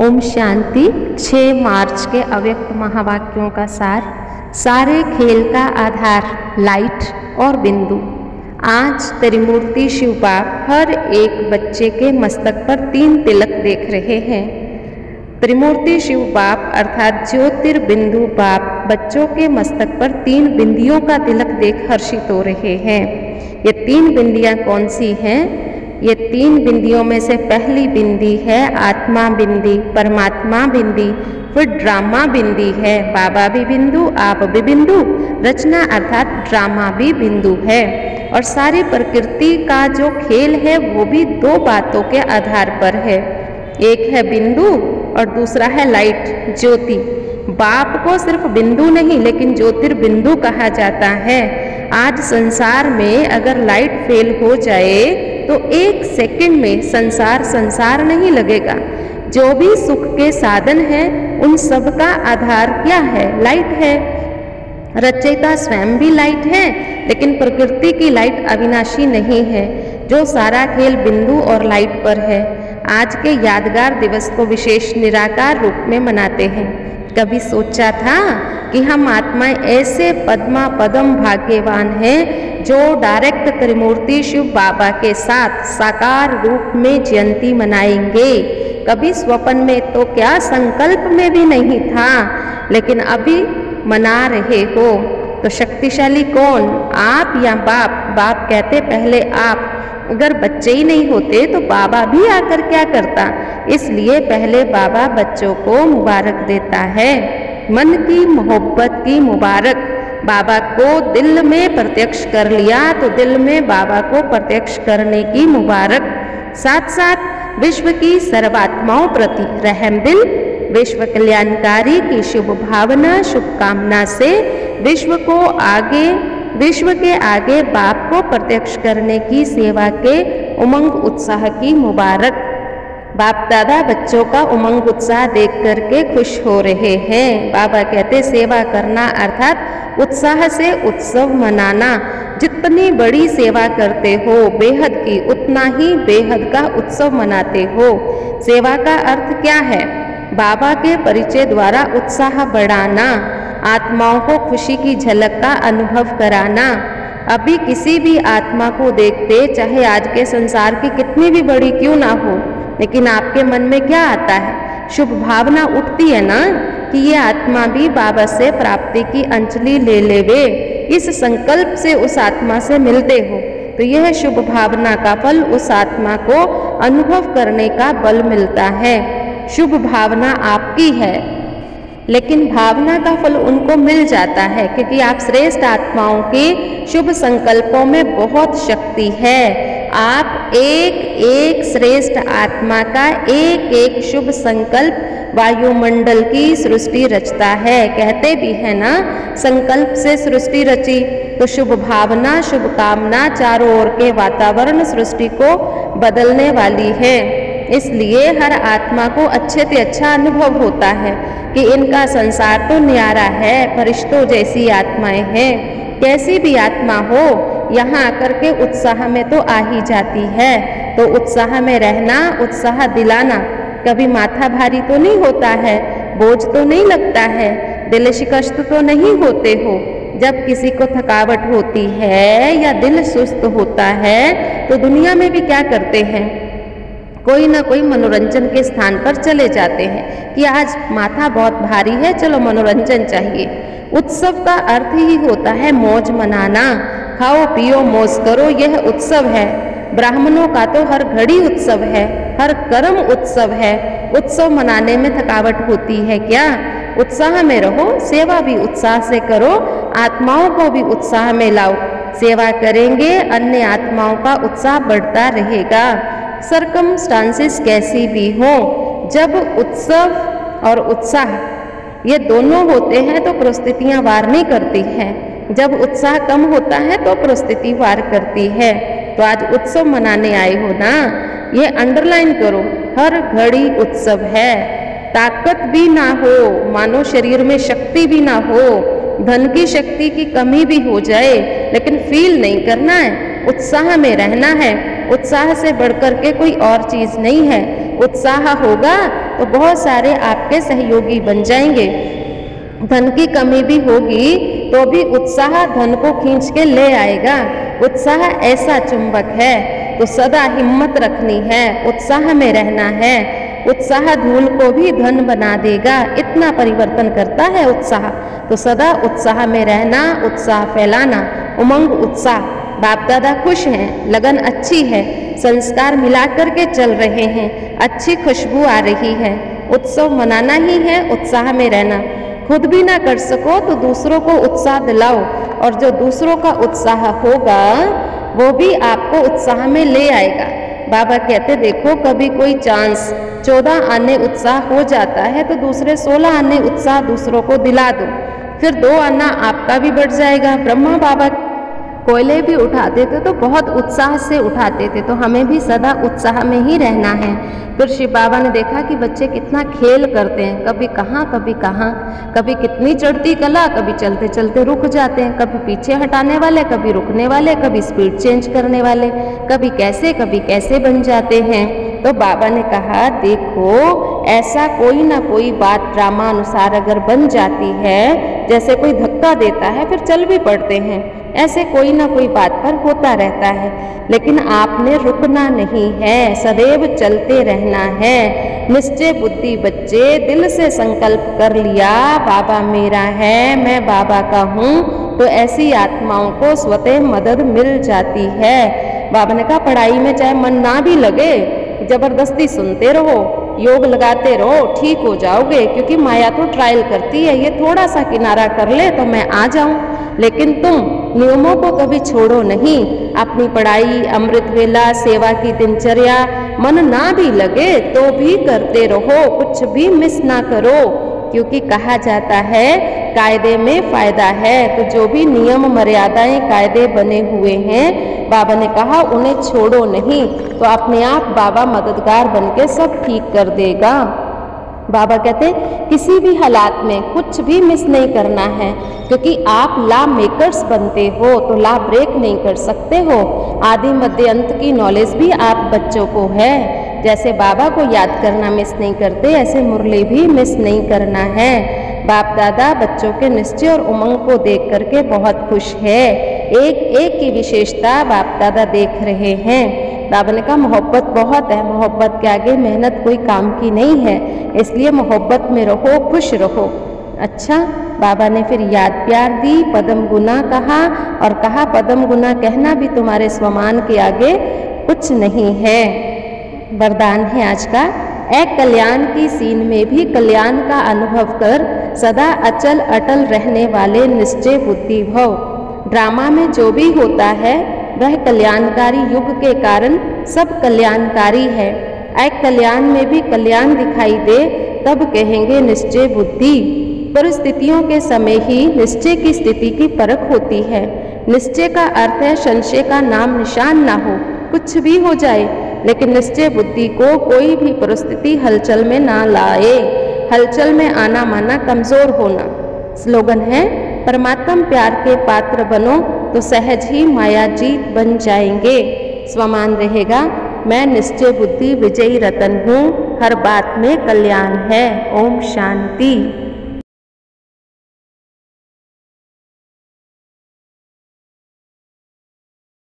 ओम शांति। 6 मार्च के अव्यक्त महावाक्यों का सार। सारे खेल का आधार लाइट और बिंदु। आज त्रिमूर्ति शिव बाप हर एक बच्चे के मस्तक पर 3 तिलक देख रहे हैं। त्रिमूर्ति शिव बाप अर्थात ज्योतिर्बिंदु बाप बच्चों के मस्तक पर 3 बिंदियों का तिलक देख हर्षित हो रहे हैं। ये 3 बिंदियां कौन सी हैं? ये 3 बिंदियों में से पहली बिंदी है आत्मा बिंदी, परमात्मा बिंदी, फिर ड्रामा बिंदी है। बाबा भी बिंदु, आप भी बिंदु, रचना अर्थात ड्रामा भी बिंदु है। और सारी प्रकृति का जो खेल है वो भी 2 बातों के आधार पर है। एक है बिंदु और दूसरा है लाइट, ज्योति। बाप को सिर्फ बिंदु नहीं लेकिन ज्योतिर्बिंदु कहा जाता है। आज संसार में अगर लाइट फेल हो जाए तो 1 सेकंड में संसार नहीं लगेगा। जो भी सुख के साधन है उन सब का आधार क्या है? लाइट है। रचयिता स्वयं भी लाइट है लेकिन प्रकृति की लाइट अविनाशी नहीं है। जो सारा खेल बिंदु और लाइट पर है। आज के यादगार दिवस को विशेष निराकार रूप में मनाते हैं। कभी सोचा था कि हम आत्माएं ऐसे पद्मा पदम भाग्यवान हैं जो डायरेक्ट त्रिमूर्ति शिव बाबा के साथ साकार रूप में जयंती मनाएंगे? कभी स्वप्न में तो क्या, संकल्प में भी नहीं था, लेकिन अभी मना रहे हो। तो शक्तिशाली कौन, आप या बाप? बाप कहते पहले आप। अगर बच्चे ही नहीं होते तो बाबा भी आकर क्या करता? इसलिए पहले बाबा बच्चों को मुबारक देता है। मन की मोहब्बत की मुबारक। बाबा को दिल में प्रत्यक्ष कर लिया तो दिल में बाबा को प्रत्यक्ष करने की मुबारक। साथ साथ विश्व की सर्वात्माओं प्रति रहम दिल, विश्व कल्याणकारी की शुभ भावना, शुभकामना से विश्व के आगे बाप को प्रत्यक्ष करने की सेवा के उमंग उत्साह की मुबारक। बाप दादा बच्चों का उमंग उत्साह देख करके खुश हो रहे हैं। बाबा कहते सेवा करना अर्थात उत्साह से उत्सव मनाना। जितनी बड़ी सेवा करते हो बेहद की, उतना ही बेहद का उत्सव मनाते हो। सेवा का अर्थ क्या है? बाबा के परिचय द्वारा उत्साह बढ़ाना, आत्माओं को खुशी की झलक का अनुभव कराना। अभी किसी भी आत्मा को देखते, चाहे आज के संसार की कितनी भी बड़ी क्यों ना हो, लेकिन आपके मन में क्या आता है? शुभ भावना उठती है ना कि ये आत्मा भी बाबा से प्राप्ति की अंजलि ले लेवे। इस संकल्प से उस आत्मा से मिलते हो तो यह शुभ भावना का फल उस आत्मा को अनुभव करने का बल मिलता है। शुभ भावना आपकी है लेकिन भावना का फल उनको मिल जाता है क्योंकि आप श्रेष्ठ आत्माओं के शुभ संकल्पों में बहुत शक्ति है। आप एक श्रेष्ठ आत्मा का एक शुभ संकल्प वायुमंडल की सृष्टि रचता है। कहते भी है ना, संकल्प से सृष्टि रची। तो शुभ भावना, शुभ कामना चारों ओर के वातावरण सृष्टि को बदलने वाली है। इसलिए हर आत्मा को अच्छे से अच्छा अनुभव होता है कि इनका संसार तो न्यारा है, फरिश्तों जैसी आत्माएं हैं। कैसी भी आत्मा हो यहाँ आकर के उत्साह में तो आ ही जाती है। तो उत्साह में रहना, उत्साह दिलाना। कभी माथा भारी तो नहीं होता है, बोझ तो नहीं लगता है, दिल शिकस्त तो नहीं होते हो। जब किसी को थकावट होती है या दिल सुस्त होता है तो दुनिया में भी क्या करते हैं? कोई ना कोई मनोरंजन के स्थान पर चले जाते हैं कि आज माथा बहुत भारी है, चलो मनोरंजन चाहिए। उत्सव का अर्थ ही होता है मौज मनाना। खाओ पियो मौज करो, यह उत्सव है। ब्राह्मणों का तो हर घड़ी उत्सव है, हर कर्म उत्सव है। उत्सव मनाने में थकावट होती है क्या? उत्साह में रहो, सेवा भी उत्साह से करो, आत्माओं को भी उत्साह में लाओ। सेवा करेंगे अन्य आत्माओं का उत्साह बढ़ता रहेगा। सर्कमस्टांसेस कैसी भी हो, जब उत्सव और उत्साह ये दोनों होते हैं तो परिस्थितियां वार नहीं करती हैं। जब उत्साह कम होता है तो परिस्थिति वार करती है। तो आज उत्सव मनाने आए हो ना, ये अंडरलाइन करो, हर घड़ी उत्सव है। ताकत भी ना हो, मानो शरीर में शक्ति भी ना हो, धन की शक्ति की कमी भी हो जाए, लेकिन फील नहीं करना है, उत्साह में रहना है। उत्साह से बढ़कर के कोई और चीज नहीं है। उत्साह होगा तो बहुत सारे आपके सहयोगी बन जाएंगे। धन की कमी भी होगी तो भी उत्साह धन को खींच के ले आएगा। उत्साह ऐसा चुंबक है, तो सदा हिम्मत रखनी है, उत्साह में रहना है। उत्साह धूल को भी धन बना देगा, इतना परिवर्तन करता है उत्साह। तो सदा उत्साह में रहना, उत्साह फैलाना, उमंग उत्साह। बाप दादा खुश हैं, लगन अच्छी है, संस्कार मिला करके चल रहे हैं, अच्छी खुशबू आ रही है। उत्सव मनाना ही है, उत्साह में रहना। खुद भी ना कर सको तो दूसरों को उत्साह दिलाओ, और जो दूसरों का उत्साह होगा वो भी आपको उत्साह में ले आएगा। बाबा कहते देखो कभी कोई चांस 14 आने उत्साह हो जाता है तो दूसरे 16 आने उत्साह दूसरों को दिला दो, फिर 2 आना आपका भी बढ़ जाएगा। ब्रह्मा बाबा कोयले भी उठाते थे तो बहुत उत्साह से उठाते थे, तो हमें भी सदा उत्साह में ही रहना है। फिर शिव बाबा ने देखा कि बच्चे कितना खेल करते हैं, कभी कहाँ कभी कहाँ, कभी कितनी चढ़ती कला, कभी चलते चलते रुक जाते हैं, कभी पीछे हटाने वाले, कभी रुकने वाले, कभी स्पीड चेंज करने वाले, कभी कैसे बन जाते हैं। तो बाबा ने कहा देखो ऐसा कोई ना कोई बात ड्रामा अनुसार अगर बन जाती है, जैसे कोई धक्का देता है फिर चल भी पड़ते हैं, ऐसे कोई ना कोई बात पर होता रहता है, लेकिन आपने रुकना नहीं है, सदैव चलते रहना है। निश्चय बुद्धि बच्चे दिल से संकल्प कर लिया बाबा मेरा है, मैं बाबा का हूँ, तो ऐसी आत्माओं को स्वतः मदद मिल जाती है। बाबा ने कहा पढ़ाई में चाहे मन ना भी लगे, जबरदस्ती सुनते रहो, योग लगाते रहो, ठीक हो जाओगे, क्योंकि माया तो ट्रायल करती है, ये थोड़ा सा किनारा कर ले तो मैं आ जाऊं। लेकिन तुम नियमों को कभी छोड़ो नहीं, अपनी पढ़ाई, अमृत वेला, सेवा की दिनचर्या मन ना भी लगे तो भी करते रहो, कुछ भी मिस ना करो, क्योंकि कहा जाता है कायदे में फायदा है। तो जो भी नियम मर्यादाएं कायदे बने हुए हैं, बाबा ने कहा उन्हें छोड़ो नहीं, तो अपने आप बाबा मददगार बनके सब ठीक कर देगा। बाबा कहते किसी भी हालात में कुछ भी मिस नहीं करना है, क्योंकि आप लॉ मेकर्स बनते हो तो लॉ ब्रेक नहीं कर सकते हो। आदि मध्य अंत की नॉलेज भी आप बच्चों को है, जैसे बाबा को याद करना मिस नहीं करते, ऐसे मुरली भी मिस नहीं करना है। बाप दादा बच्चों के निश्चय और उमंग को देख करके बहुत खुश है, एक एक की विशेषता बाप दादा देख रहे हैं। बाबा ने कहा मोहब्बत बहुत है, मोहब्बत के आगे मेहनत कोई काम की नहीं है, इसलिए मोहब्बत में रहो, खुश रहो। अच्छा, बाबा ने फिर याद प्यार दी, पदम गुना कहा, और कहा पदम गुना कहना भी तुम्हारे स्वमान के आगे कुछ नहीं है। वरदान है आज का, एक कल्याण की सीन में भी कल्याण का अनुभव कर सदा अचल अटल रहने वाले निश्चय बुद्धि भव। ड्रामा में जो भी होता है वह कल्याणकारी युग के कारण सब कल्याणकारी है। एक कल्याण में भी कल्याण दिखाई दे तब कहेंगे निश्चय बुद्धि। परिस्थितियों के समय ही निश्चय की स्थिति की परख होती है। निश्चय का अर्थ है संशय का नाम निशान ना हो, कुछ भी हो जाए, लेकिन निश्चय बुद्धि को कोई भी परिस्थिति हलचल में ना लाए। हलचल में आना माना कमजोर होना। स्लोगन है परमात्म प्यार के पात्र बनो तो सहज ही माया जीत बन जाएंगे। स्वमान रहेगा मैं निश्चय बुद्धि विजयी रतन हूँ, हर बात में कल्याण है। ओम शांति।